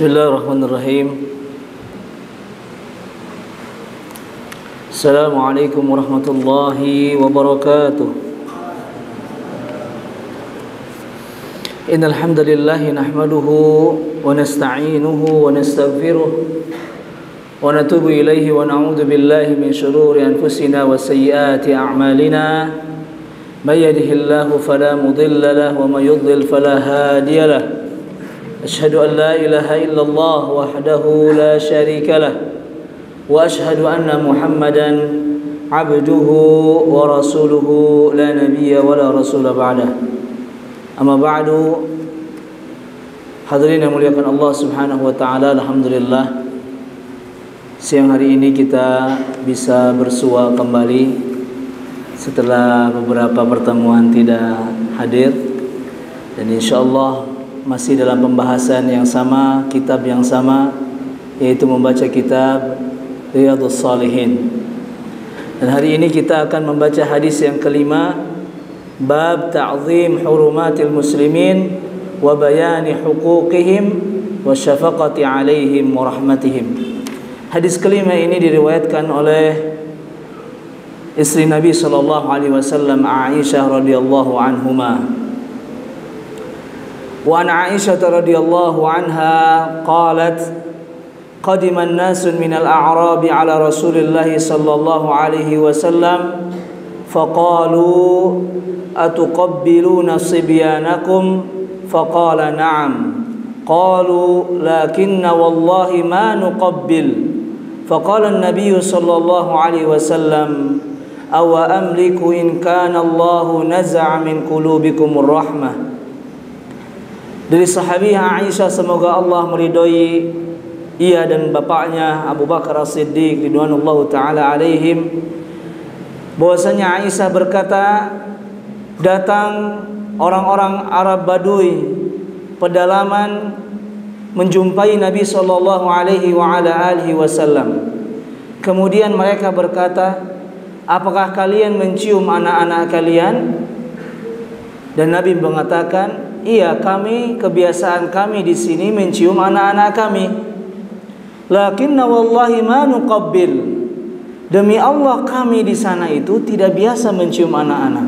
Bismillahirrahmanirrahim. Assalamualaikum warahmatullahi wabarakatuh. Innal hamdalillah nahmaduhu wa nasta'inuhu wa nastaghfiruh wa natubu ilayhi wa na'udzu billahi min shururi anfusina wa sayyiati a'malina. May yahdihillahu fala mudilla lahu wa may yudlil fala hadiya lahu. أشهد أن لا إله إلا الله وحده لا شريك له وأشهد أن محمدا عبده ورسوله لا نبي ولا رسول بعده أما بعد. Hadirin yang muliakan Allah Subhanahu wa taala, alhamdulillah siang hari ini kita bisa bersua kembali setelah beberapa pertemuan tidak hadir, dan insyaallah masih dalam pembahasan yang sama, kitab yang sama, yaitu membaca kitab Riyadhus Shalihin. Dan hari ini kita akan membaca hadis yang kelima, bab ta'zim hurumatil muslimin wa bayani huquqihim wa syafaqati alaihim wa rahmatihim. Hadis kelima ini diriwayatkan oleh istri Nabi sallallahu alaihi wasallam, Aisyah radhiyallahu anhuma. وعن عائشة رضي الله عنها قالت قدم الناس من الأعراب على رسول الله صلى الله عليه وسلم فقالوا أتقبلون صبيانكم فقال نعم قالوا لكن والله ما نقبل فقال النبي صلى الله عليه وسلم أو أملك إن كان الله نزع من قلوبكم الرحمة. Dari sahabiah Aisyah, semoga Allah meridhoi ia dan bapaknya Abu Bakar As-Siddiq ridwanullahu taala alaihim, bahwasanya Aisyah berkata, datang orang-orang Arab Badui pedalaman menjumpai Nabi sallallahu alaihi wa ala alihi wasallam. Kemudian mereka berkata, apakah kalian mencium anak-anak kalian? Dan Nabi mengatakan, iya, kami, kebiasaan kami di sini mencium anak-anak kami. Lakinna wallahi ma nuqabbil. Demi Allah kami di sana itu tidak biasa mencium anak-anak.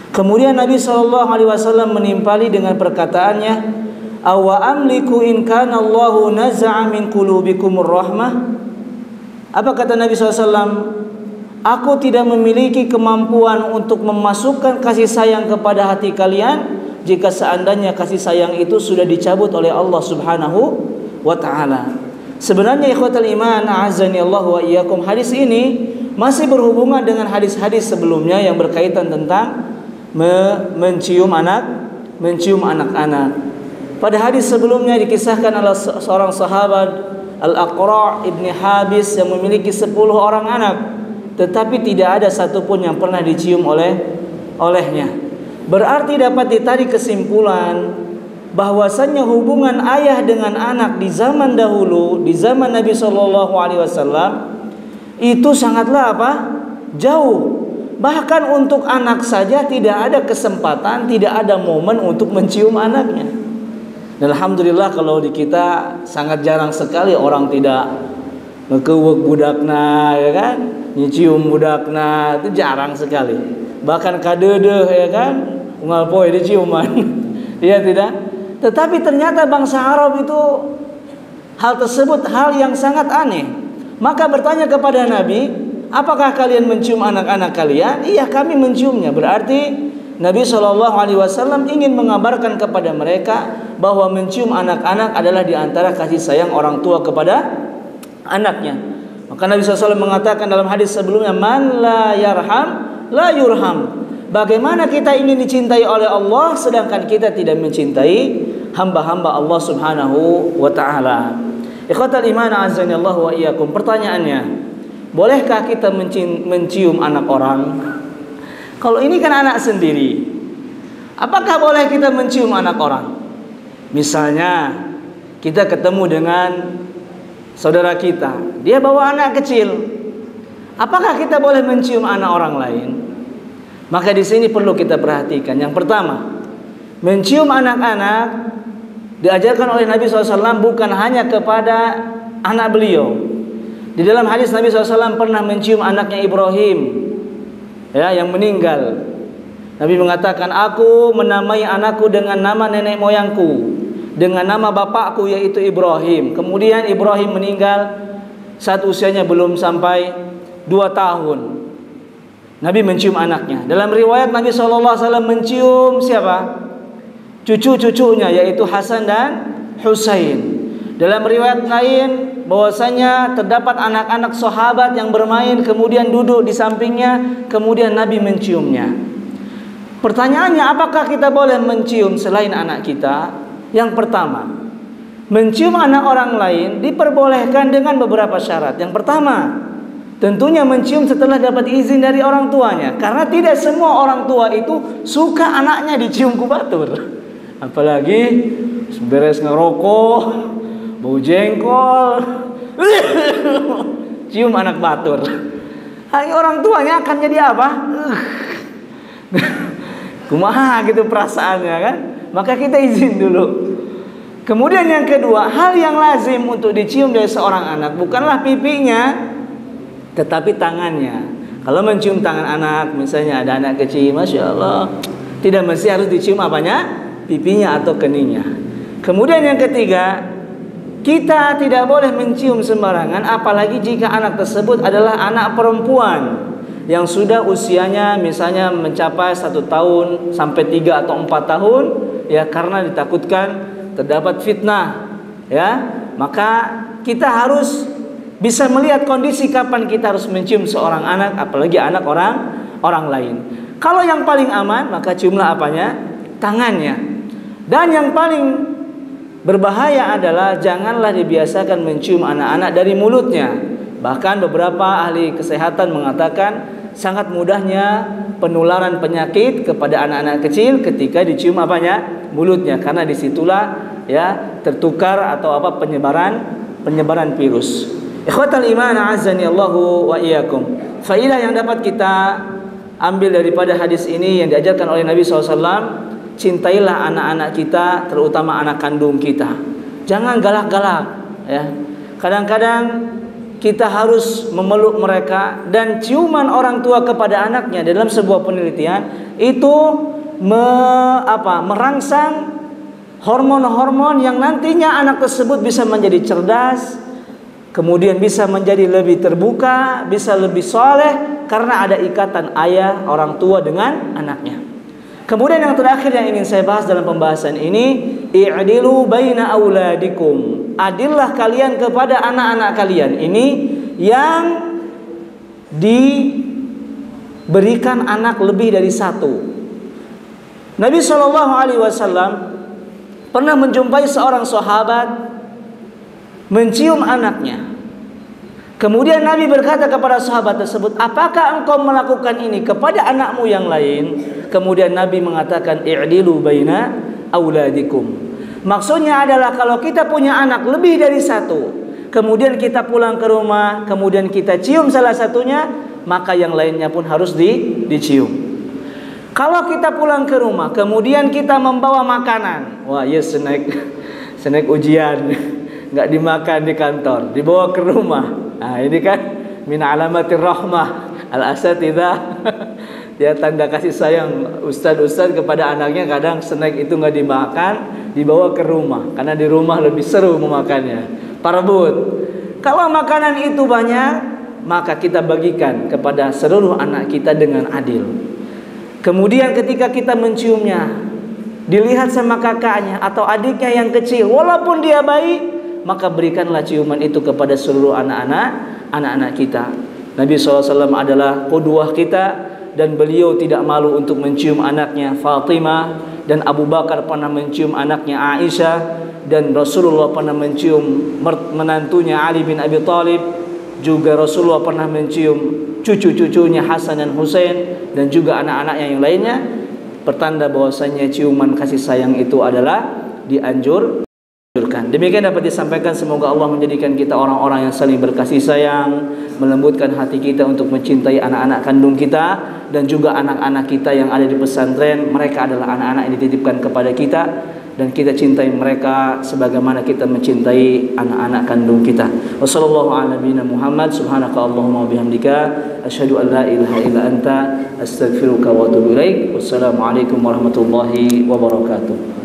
Kemudian Nabi SAW menimpali dengan perkataannya, awa amliku in kana Allahu naza'a min qulubikumur rahmah. Apa kata Nabi SAW? Aku tidak memiliki kemampuan untuk memasukkan kasih sayang kepada hati kalian jika seandainya kasih sayang itu sudah dicabut oleh Allah Subhanahu wa taala. Sebenarnya ikhwatal iman, a'azzani Allah wa iyyakum, hadis ini masih berhubungan dengan hadis-hadis sebelumnya yang berkaitan tentang mencium anak-anak. Pada hadis sebelumnya dikisahkan oleh seorang sahabat, Al-Aqra' ibn Habis, yang memiliki 10 orang anak, tetapi tidak ada satupun yang pernah dicium olehnya. Berarti dapat ditarik kesimpulan bahwasannya hubungan ayah dengan anak di zaman dahulu, di zaman Nabi Shallallahu Alaihi Wasallam itu sangatlah jauh. Bahkan untuk anak saja tidak ada kesempatan, tidak ada momen untuk mencium anaknya. Dan alhamdulillah kalau di kita sangat jarang sekali orang tidak ngekewek budakna, ya kan, nyicium budakna, itu jarang sekali. Bahkan kadeudeung, ya kan, unggal poe diciuman. Iya tidak? Tetapi ternyata bangsa Arab itu hal tersebut hal yang sangat aneh. Maka bertanya kepada Nabi, apakah kalian mencium anak-anak kalian? Iya, kami menciumnya. Berarti Nabi SAW ingin mengabarkan kepada mereka bahwa mencium anak-anak adalah diantara kasih sayang orang tua kepada anaknya. Maka Nabi SAW mengatakan dalam hadis sebelumnya, man la yarham la yurham. Bagaimana kita ingin dicintai oleh Allah sedangkan kita tidak mencintai hamba-hamba Allah Subhanahu wa taala. Ikhwatal iman, azani Allah wa iyyakum. Pertanyaannya, bolehkah kita mencium anak orang? Kalau ini kan anak sendiri, apakah boleh kita mencium anak orang? Misalnya kita ketemu dengan saudara kita, dia bawa anak kecil, apakah kita boleh mencium anak orang lain? Maka di sini perlu kita perhatikan. Yang pertama, mencium anak-anak diajarkan oleh Nabi SAW bukan hanya kepada anak beliau. Di dalam hadis Nabi SAW pernah mencium anaknya Ibrahim, ya, yang meninggal. Nabi mengatakan, aku menamai anakku dengan nama nenek moyangku, dengan nama bapakku yaitu Ibrahim. Kemudian Ibrahim meninggal saat usianya belum sampai 2 tahun. Nabi mencium anaknya. Dalam riwayat Nabi SAW mencium siapa? Cucu-cucunya yaitu Hasan dan Husain. Dalam riwayat lain bahwasanya terdapat anak-anak sahabat yang bermain kemudian duduk di sampingnya, kemudian Nabi menciumnya. Pertanyaannya, apakah kita boleh mencium selain anak kita? Yang pertama, mencium anak orang lain diperbolehkan dengan beberapa syarat. Yang pertama, tentunya mencium setelah dapat izin dari orang tuanya, karena tidak semua orang tua itu suka anaknya dicium kubatur. Apalagi beres ngerokok, bau jengkol, cium anak batur. Hai, orang tuanya akan jadi apa? Kumaha gitu perasaannya kan? Maka kita izin dulu. Kemudian yang kedua, hal yang lazim untuk dicium dari seorang anak bukanlah pipinya, tetapi tangannya. Kalau mencium tangan anak, misalnya ada anak kecil, Masya Allah, tidak mesti harus dicium apanya? Pipinya atau keningnya. Kemudian yang ketiga, kita tidak boleh mencium sembarangan, apalagi jika anak tersebut adalah anak perempuan yang sudah usianya misalnya mencapai 1 tahun sampai 3 atau 4 tahun, ya, karena ditakutkan terdapat fitnah, ya. Maka kita harus bisa melihat kondisi kapan kita harus mencium seorang anak, apalagi anak orang lain. Kalau yang paling aman, maka ciumlah apanya? Tangannya. Dan yang paling berbahaya adalah janganlah dibiasakan mencium anak-anak dari mulutnya. Bahkan beberapa ahli kesehatan mengatakan sangat mudahnya penularan penyakit kepada anak-anak kecil ketika dicium apanya? Mulutnya, karena disitulah, ya, tertukar atau apa penyebaran virus. Ikhwatal iman azani Allahu wa iyyakum. Faidah yang dapat kita ambil daripada hadis ini yang diajarkan oleh Nabi SAW, cintailah anak-anak kita, terutama anak kandung kita. Jangan galak-galak, ya. Kadang-kadang kita harus memeluk mereka, dan ciuman orang tua kepada anaknya dalam sebuah penelitian itu merangsang hormon-hormon yang nantinya anak tersebut bisa menjadi cerdas, kemudian bisa menjadi lebih terbuka, bisa lebih soleh, karena ada ikatan ayah orang tua dengan anaknya. Kemudian yang terakhir yang ingin saya bahas dalam pembahasan ini, i'dilu baina auladikum. Adillah kalian kepada anak-anak kalian. Ini yang diberikan anak lebih dari 1. Nabi SAW pernah menjumpai seorang sahabat mencium anaknya. Kemudian Nabi berkata kepada sahabat tersebut, apakah engkau melakukan ini kepada anakmu yang lain? Kemudian Nabi mengatakan, i'dilu baina auladikum. Maksudnya adalah kalau kita punya anak lebih dari 1, kemudian kita pulang ke rumah, kemudian kita cium salah satunya, maka yang lainnya pun harus dicium. Kalau kita pulang ke rumah, kemudian kita membawa makanan, wah ya snack ujian, nggak dimakan di kantor, dibawa ke rumah. Nah, ini kan min alamatir rahmah al-asatidzah. Ya, tanda kasih sayang ustaz-ustaz kepada anaknya, kadang snack itu nggak dimakan, dibawa ke rumah, karena di rumah lebih seru memakannya. Parebut. Kalau makanan itu banyak, maka kita bagikan kepada seluruh anak kita dengan adil. Kemudian ketika kita menciumnya, dilihat sama kakaknya atau adiknya yang kecil, walaupun dia bayi, maka berikanlah ciuman itu kepada seluruh anak-anak kita. Nabi SAW adalah qudwah kita, dan beliau tidak malu untuk mencium anaknya Fatimah, dan Abu Bakar pernah mencium anaknya Aisyah, dan Rasulullah pernah mencium menantunya Ali bin Abi Thalib. Juga Rasulullah pernah mencium cucu-cucunya Hasan dan Husain, dan juga anak-anaknya yang lainnya. Pertanda bahwasanya ciuman kasih sayang itu adalah dianjurkan. Demikian dapat disampaikan, semoga Allah menjadikan kita orang-orang yang saling berkasih sayang, melembutkan hati kita untuk mencintai anak-anak kandung kita, dan juga anak-anak kita yang ada di pesantren. Mereka adalah anak-anak yang dititipkan kepada kita, dan kita cintai mereka sebagaimana kita mencintai anak-anak kandung kita. Wassallallahu ala nabiyina Muhammad, subhanaka Allahumma wa bihamdika, asyhadu an la ilaha illa anta, astaghfiruka wa atubu ilaik. Wassalamualaikum warahmatullahi wabarakatuh.